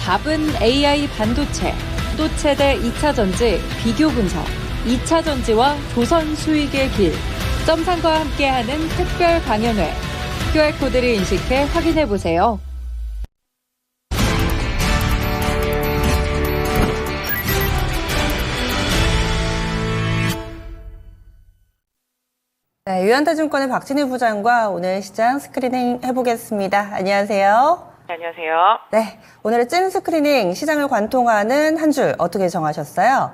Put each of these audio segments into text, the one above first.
답은 AI 반도체, 또 최대 2차 전지 비교 분석, 2차 전지와 조선 수익의 길, 점상과 함께하는 특별 강연회. QR코드를 인식해 확인해보세요. 네, 유한타증권의 박진희 부장과 오늘 시장 스크리닝 해보겠습니다. 안녕하세요. 안녕하세요. 네, 오늘의 찐 스크리닝 시장을 관통하는 한 줄 어떻게 정하셨어요?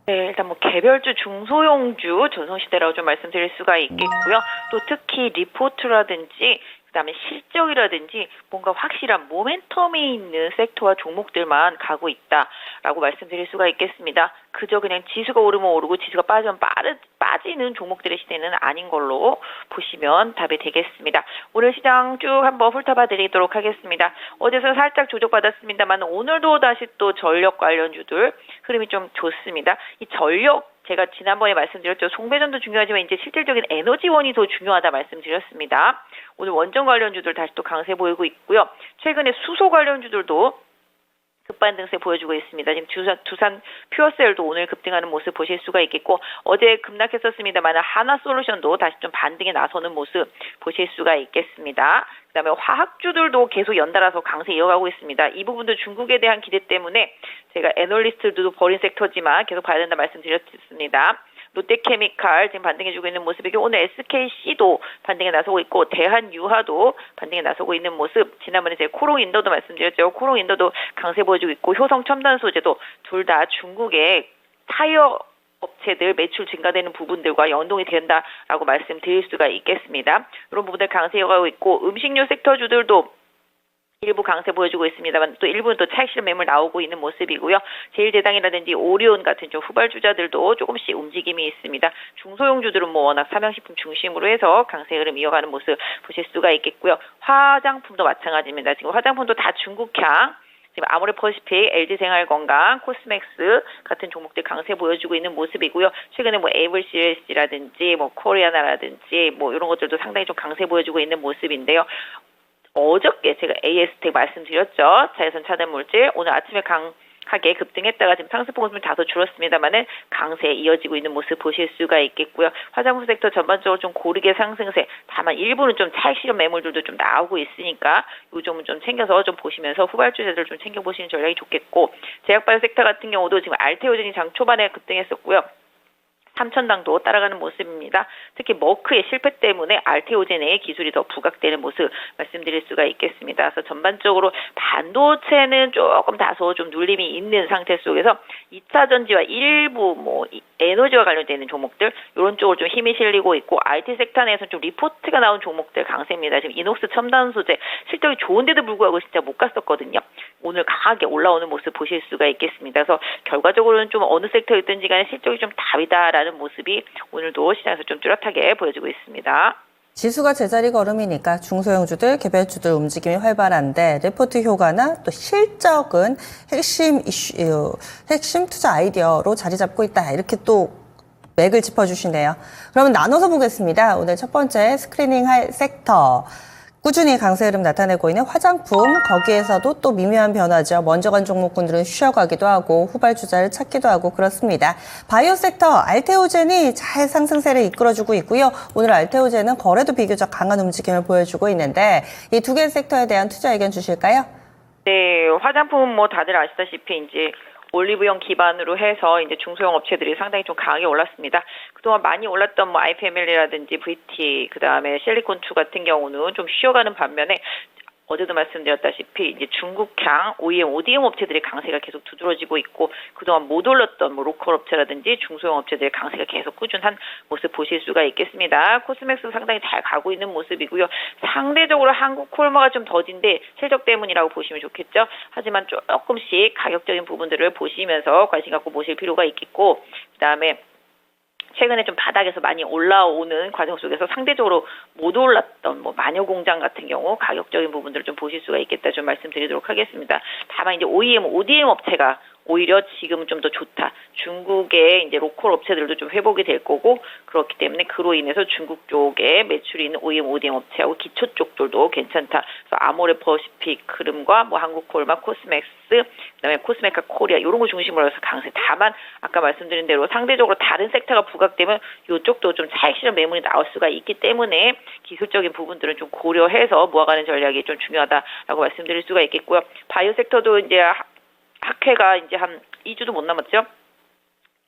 네, 일단 개별주, 중소형주, 전성시대라고 좀 말씀드릴 수가 있겠고요. 또 특히 리포트라든지 그다음에 실적이라든지 뭔가 확실한 모멘텀이 있는 섹터와 종목들만 가고 있다라고 말씀드릴 수가 있겠습니다. 그저 그냥 지수가 오르면 오르고 지수가 빠지면 빠지는 종목들의 시대는 아닌 걸로 보시면 답이 되겠습니다. 오늘 시장 쭉 한번 훑어봐 드리도록 하겠습니다. 어제서 살짝 조정받았습니다만 오늘도 다시 또 전력 관련주들 흐름이 좀 좋습니다. 이 전력 제가 지난번에 말씀드렸죠. 송배전도 중요하지만 이제 실질적인 에너지원이 더 중요하다 말씀드렸습니다. 오늘 원전 관련주들 다시 또 강세 보이고 있고요. 최근에 수소 관련주들도 급반등세 보여주고 있습니다. 지금 두산 퓨어셀도 오늘 급등하는 모습 보실 수가 있겠고 어제 급락했었습니다만 하나솔루션도 다시 좀 반등에 나서는 모습 보실 수가 있겠습니다. 그다음에 화학주들도 계속 연달아서 강세 이어가고 있습니다. 이 부분도 중국에 대한 기대 때문에 제가 애널리스트들도 버린 섹터지만 계속 봐야 된다 말씀드렸습니다. 롯데케미칼 지금 반등해주고 있는 모습이고 오늘 SKC도 반등에 나서고 있고 대한유화도 반등에 나서고 있는 모습. 지난번에 제가 코롱인더도 말씀드렸죠. 코롱인더도 강세 보여주고 있고 효성첨단소재도 둘 다 중국의 타이어 업체들 매출 증가되는 부분들과 연동이 된다라고 말씀드릴 수가 있겠습니다. 이런 부분들 강세 이어가고 있고 음식료 섹터주들도 일부 강세 보여주고 있습니다만 또 일부는 또 차익 실현 매물 나오고 있는 모습이고요. 제일대당이라든지 오리온 같은 좀 후발주자들도 조금씩 움직임이 있습니다. 중소형주들은 워낙 삼양식품 중심으로 해서 강세 흐름 이어가는 모습 보실 수가 있겠고요. 화장품도 마찬가지입니다. 지금 화장품도 다 중국향 지금 아모레퍼시픽, LG생활건강, 코스맥스 같은 종목들 강세 보여주고 있는 모습이고요. 최근에 에이블CLC라든지 코리아나라든지 이런 것들도 상당히 좀 강세 보여주고 있는 모습인데요. 어저께 제가 AS텍 말씀드렸죠. 자외선 차단 물질 오늘 아침에 강하게 급등했다가 지금 상승폭은 좀 다소 줄었습니다만은 강세 이어지고 있는 모습 보실 수가 있겠고요. 화장품 섹터 전반적으로 좀 고르게 상승세. 다만 일부는 좀 차익 실현 매물들도 좀 나오고 있으니까 이 점은 좀 챙겨서 좀 보시면서 후발주자들 좀 챙겨보시는 전략이 좋겠고 제약바이오 섹터 같은 경우도 지금 알테오젠이 장 초반에 급등했었고요. 삼천당도 따라가는 모습입니다. 특히 머크의 실패 때문에 알테오젠의 기술이 더 부각되는 모습 말씀드릴 수가 있겠습니다. 그래서 전반적으로 반도체는 조금 다소 좀 눌림이 있는 상태 속에서 2차 전지와 일부 에너지와 관련되는 종목들 이런 쪽으로 좀 힘이 실리고 있고 IT 섹터 내에서는 좀 리포트가 나온 종목들 강세입니다. 지금 이녹스 첨단 소재 실적이 좋은데도 불구하고 진짜 못 갔었거든요. 오늘 강하게 올라오는 모습 보실 수가 있겠습니다. 그래서 결과적으로는 좀 어느 섹터였든지 간에 실적이 좀 답이다라는 모습이 오늘도 시장에서 좀 뚜렷하게 보여지고 있습니다. 지수가 제자리 걸음이니까 중소형주들, 개별주들 움직임이 활발한데 레포트 효과나 또 실적은 핵심 투자 아이디어로 자리 잡고 있다. 이렇게 또 맥을 짚어주시네요. 그러면 나눠서 보겠습니다. 오늘 첫 번째 스크리닝 할 섹터. 꾸준히 강세 흐름 나타내고 있는 화장품, 거기에서도 또 미묘한 변화죠. 먼저 간 종목군들은 쉬어가기도 하고 후발주자를 찾기도 하고 그렇습니다. 바이오 섹터, 알테오젠이 잘 상승세를 이끌어주고 있고요. 오늘 알테오젠은 거래도 비교적 강한 움직임을 보여주고 있는데 이 두 개의 섹터에 대한 투자 의견 주실까요? 네, 화장품 다들 아시다시피 이제 올리브영 기반으로 해서 이제 중소형 업체들이 상당히 좀 강하게 올랐습니다. 그동안 많이 올랐던 IPML이라든지 VT, 그다음에 실리콘2 같은 경우는 좀 쉬어가는 반면에 어제도 말씀드렸다시피 이제 중국향 OEM, ODM 업체들의 강세가 계속 두드러지고 있고 그동안 못 올랐던 로컬 업체라든지 중소형 업체들의 강세가 계속 꾸준한 모습 보실 수가 있겠습니다. 코스맥스 상당히 잘 가고 있는 모습이고요. 상대적으로 한국 콜마가 좀 더딘데 실적 때문이라고 보시면 좋겠죠. 하지만 조금씩 가격적인 부분들을 보시면서 관심 갖고 보실 필요가 있겠고 그다음에 최근에 좀 바닥에서 많이 올라오는 과정 속에서 상대적으로 못 올랐던 마녀공장 같은 경우 가격적인 부분들을 좀 보실 수가 있겠다 좀 말씀드리도록 하겠습니다. 다만 이제 OEM, ODM 업체가 오히려 지금은 좀 더 좋다. 중국의 이제 로컬 업체들도 좀 회복이 될 거고 그렇기 때문에 그로 인해서 중국 쪽에 매출이 있는 OEM, ODM 업체하고 기초 쪽들도 괜찮다. 그래서 아모레 퍼시픽, 흐름과 뭐 한국콜마, 코스맥스, 그다음에 코스메카 코리아 이런 거 중심으로 해서 강세. 다만 아까 말씀드린 대로 상대적으로 다른 섹터가 부각되면 이쪽도 좀 차익 실현 매물이 나올 수가 있기 때문에 기술적인 부분들은 좀 고려해서 모아가는 전략이 좀 중요하다라고 말씀드릴 수가 있겠고요. 바이오 섹터도 이제 학회가 이제 한 2주도 못 남았죠.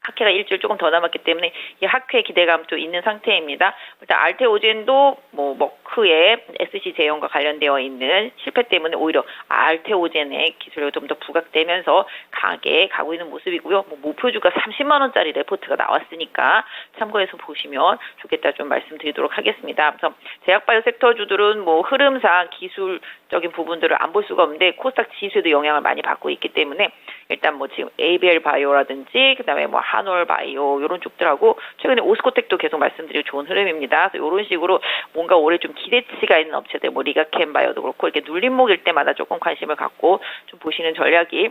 학회가 일주일 조금 더 남았기 때문에 이 학회 기대감도 있는 상태입니다. 일단 알테오젠도 뭐 머크의 SC 제형과 관련되어 있는 실패 때문에 오히려 알테오젠의 기술력이 좀 더 부각되면서 강하게 가고 있는 모습이고요. 뭐 목표주가 30만 원짜리 레포트가 나왔으니까 참고해서 보시면 좋겠다 좀 말씀드리도록 하겠습니다. 그래서 제약바이오 섹터주들은 뭐 흐름상 기술적인 부분들을 안 볼 수가 없는데 코스닥 지수에도 영향을 많이 받고 있기 때문에 일단 뭐 지금 ABL 바이오라든지 그다음에 뭐 한올 바이오 이런 쪽들하고 최근에 오스코텍도 계속 말씀드리고 좋은 흐름입니다. 그래서 이런 식으로 뭔가 올해 좀 기대치가 있는 업체들 뭐 리가캠 바이오도 그렇고 이렇게 눌림목일 때마다 조금 관심을 갖고 좀 보시는 전략이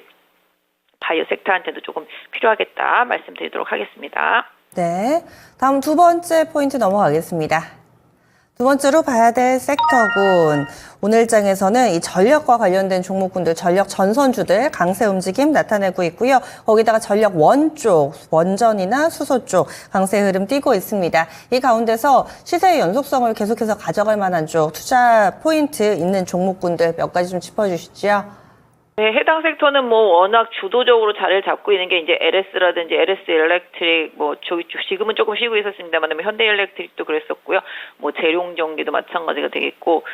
바이오 섹터한테도 조금 필요하겠다 말씀드리도록 하겠습니다. 네. 다음 두 번째 포인트 넘어가겠습니다. 두 번째로 봐야 될 섹터군. 오늘 장에서는 이 전력과 관련된 종목군들, 전력 전선주들 강세 움직임 나타내고 있고요. 거기다가 전력 원 쪽, 원전이나 수소 쪽 강세 흐름 띄고 있습니다. 이 가운데서 시세의 연속성을 계속해서 가져갈 만한 쪽, 투자 포인트 있는 종목군들 몇 가지 좀 짚어주시죠. 네, 해당 섹터는 뭐 워낙 주도적으로 자리를 잡고 있는 게 이제 LS라든지 LS 일렉트릭 뭐 저기 지금은 조금 쉬고 있었습니다만 현대 일렉트릭도 그랬었고요. 뭐 재룡전기도 마찬가지가 되겠고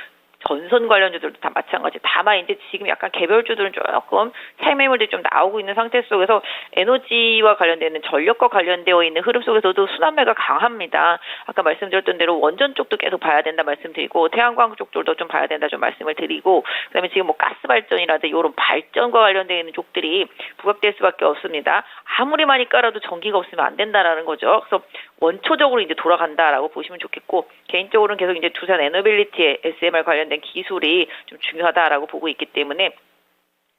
전선 관련주들도 다 마찬가지. 다만 이제 지금 약간 개별주들은 조금 차익 매물들이 좀 나오고 있는 상태 속에서 에너지와 관련되는 전력과 관련되어 있는 흐름 속에서도 순환매가 강합니다. 아까 말씀드렸던 대로 원전 쪽도 계속 봐야 된다 말씀드리고 태양광 쪽들도 좀 봐야 된다 좀 말씀을 드리고 그다음에 지금 뭐 가스 발전이라든지 이런 발전과 관련되어 있는 쪽들이 부각될 수밖에 없습니다. 아무리 많이 깔아도 전기가 없으면 안 된다라는 거죠. 그래서 원초적으로 이제 돌아간다라고 보시면 좋겠고 개인적으로는 계속 이제 두산 에너빌리티의 SMR 관련된 기술이 좀 중요하다라고 보고 있기 때문에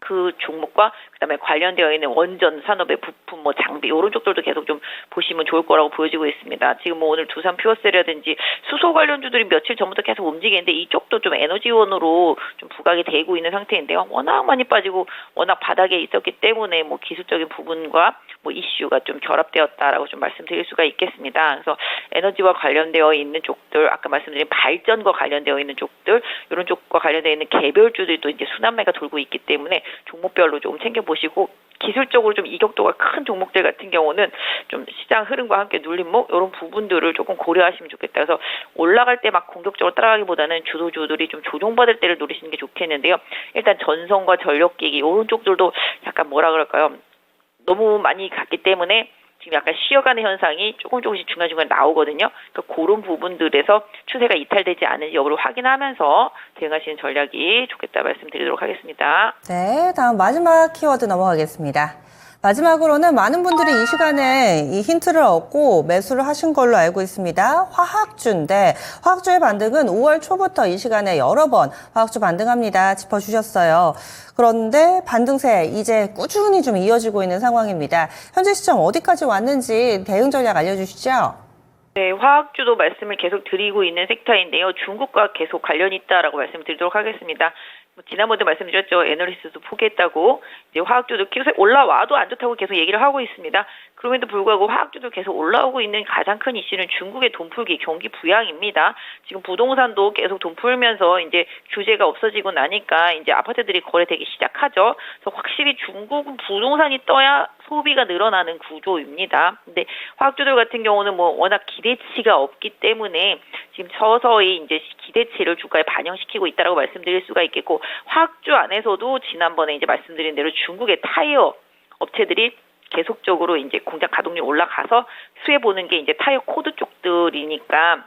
그 종목과 그다음에 관련되어 있는 원전 산업의 부품 뭐 장비 이런 쪽들도 계속 좀 보시면 좋을 거라고 보여지고 있습니다. 지금 뭐 오늘 두산 퓨어셀이라든지 수소 관련주들이 며칠 전부터 계속 움직이는데 이쪽도 좀 에너지원으로 좀 부각이 되고 있는 상태인데요. 워낙 많이 빠지고 워낙 바닥에 있었기 때문에 뭐 기술적인 부분과 뭐 이슈가 좀 결합되었다라고 좀 말씀드릴 수가 있겠습니다. 그래서 에너지와 관련되어 있는 쪽들 아까 말씀드린 발전과 관련되어 있는 쪽들 이런 쪽과 관련되어 있는 개별주들도 이제 순환매가 돌고 있기 때문에 종목별로 조금 챙겨보시고 기술적으로 좀 이격도가 큰 종목들 같은 경우는 좀 시장 흐름과 함께 눌림목 이런 부분들을 조금 고려하시면 좋겠다. 그래서 올라갈 때 막 공격적으로 따라가기보다는 주도주들이 좀 조정받을 때를 노리시는 게 좋겠는데요. 일단 전선과 전력기기 이런 쪽들도 약간 뭐라 그럴까요? 너무 많이 갔기 때문에 지금 약간 쉬어가는 현상이 조금씩 중간중간 나오거든요. 그러니까 그런 부분들에서 추세가 이탈되지 않은지 여부를 확인하면서 대응하시는 전략이 좋겠다 말씀드리도록 하겠습니다. 네, 다음 마지막 키워드 넘어가겠습니다. 마지막으로는 많은 분들이 이 시간에 이 힌트를 얻고 매수를 하신 걸로 알고 있습니다. 화학주인데 화학주의 반등은 5월 초부터 이 시간에 여러 번 화학주 반등합니다. 짚어주셨어요. 그런데 반등세 이제 꾸준히 좀 이어지고 있는 상황입니다. 현재 시점 어디까지 왔는지 대응 전략 알려주시죠. 네, 화학주도 말씀을 계속 드리고 있는 섹터인데요. 중국과 계속 관련이 있다라고 말씀드리도록 하겠습니다. 지난번에도 말씀드렸죠. 애널리스트도 포기했다고. 이제 화학주도 계속 올라와도 안 좋다고 계속 얘기를 하고 있습니다. 그럼에도 불구하고 화학주도 계속 올라오고 있는 가장 큰 이슈는 중국의 돈 풀기, 경기 부양입니다. 지금 부동산도 계속 돈 풀면서 이제 규제가 없어지고 나니까 이제 아파트들이 거래되기 시작하죠. 그래서 확실히 중국은 부동산이 떠야 소비가 늘어나는 구조입니다. 근데 화학주들 같은 경우는 뭐 워낙 기대치가 없기 때문에 지금 서서히 이제 기대치를 주가에 반영시키고 있다라고 말씀드릴 수가 있겠고 화학주 안에서도 지난번에 이제 말씀드린 대로 중국의 타이어 업체들이 계속적으로 이제 공장 가동률 올라가서 수혜 보는 게 이제 타이어 코드 쪽들이니까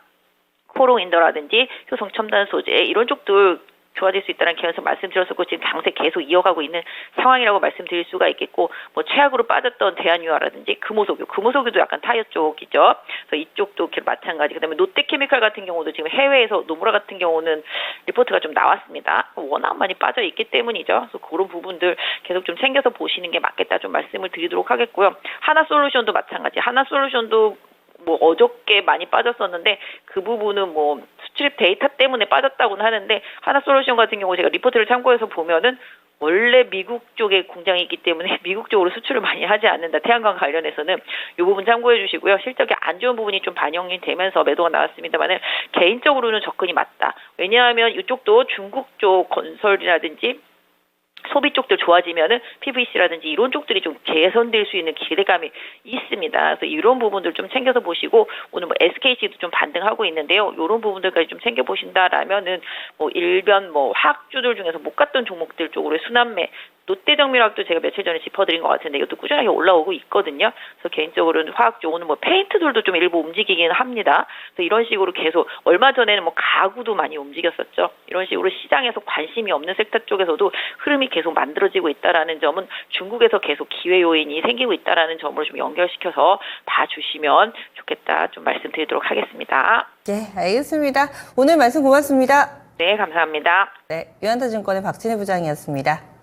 코롱인더라든지 효성 첨단 소재 이런 쪽들 좋아질 수 있다는 개연성 말씀드렸었고 지금 강세 계속 이어가고 있는 상황이라고 말씀드릴 수가 있겠고 뭐 최악으로 빠졌던 대한유화라든지 금호석유도 약간 타이어 쪽이죠. 그래서 이쪽도 마찬가지. 그다음에 롯데케미칼 같은 경우도 지금 해외에서 노무라 같은 경우는 리포트가 좀 나왔습니다. 워낙 많이 빠져 있기 때문이죠. 그래서 그런 부분들 계속 좀 챙겨서 보시는 게 맞겠다 좀 말씀을 드리도록 하겠고요. 하나솔루션도 마찬가지. 하나솔루션도 뭐 어저께 많이 빠졌었는데 그 부분은 뭐 수출입 데이터 때문에 빠졌다고는 하는데 하나솔루션 같은 경우 제가 리포트를 참고해서 보면은 원래 미국 쪽에 공장이 있기 때문에 미국 쪽으로 수출을 많이 하지 않는다. 태양광 관련해서는 이 부분 참고해 주시고요. 실적이 안 좋은 부분이 좀 반영이 되면서 매도가 나왔습니다만은 개인적으로는 접근이 맞다. 왜냐하면 이쪽도 중국 쪽 건설이라든지 소비 쪽들 좋아지면은 PVC라든지 이런 쪽들이 좀 개선될 수 있는 기대감이 있습니다. 그래서 이런 부분들 좀 챙겨서 보시고 오늘 뭐 SKC도 좀 반등하고 있는데요. 이런 부분들까지 좀 챙겨 보신다라면은 뭐 일변 뭐 화학주들 중에서 못 갔던 종목들 쪽으로 순환매 롯데정밀화학도 제가 며칠 전에 짚어드린 것 같은데 이것도 꾸준하게 올라오고 있거든요. 그래서 개인적으로는 화학주 오늘 뭐 페인트들도 좀 일부 움직이긴 합니다. 그래서 이런 식으로 계속 얼마 전에는 뭐 가구도 많이 움직였었죠. 이런 식으로 시장에서 관심이 없는 섹터 쪽에서도 흐름이 계속 만들어지고 있다라는 점은 중국에서 계속 기회 요인이 생기고 있다라는 점으로 좀 연결시켜서 봐주시면 좋겠다 좀 말씀드리도록 하겠습니다. 네, 알겠습니다. 오늘 말씀 고맙습니다. 네, 감사합니다. 네, 유한타증권의 박진희 부장이었습니다.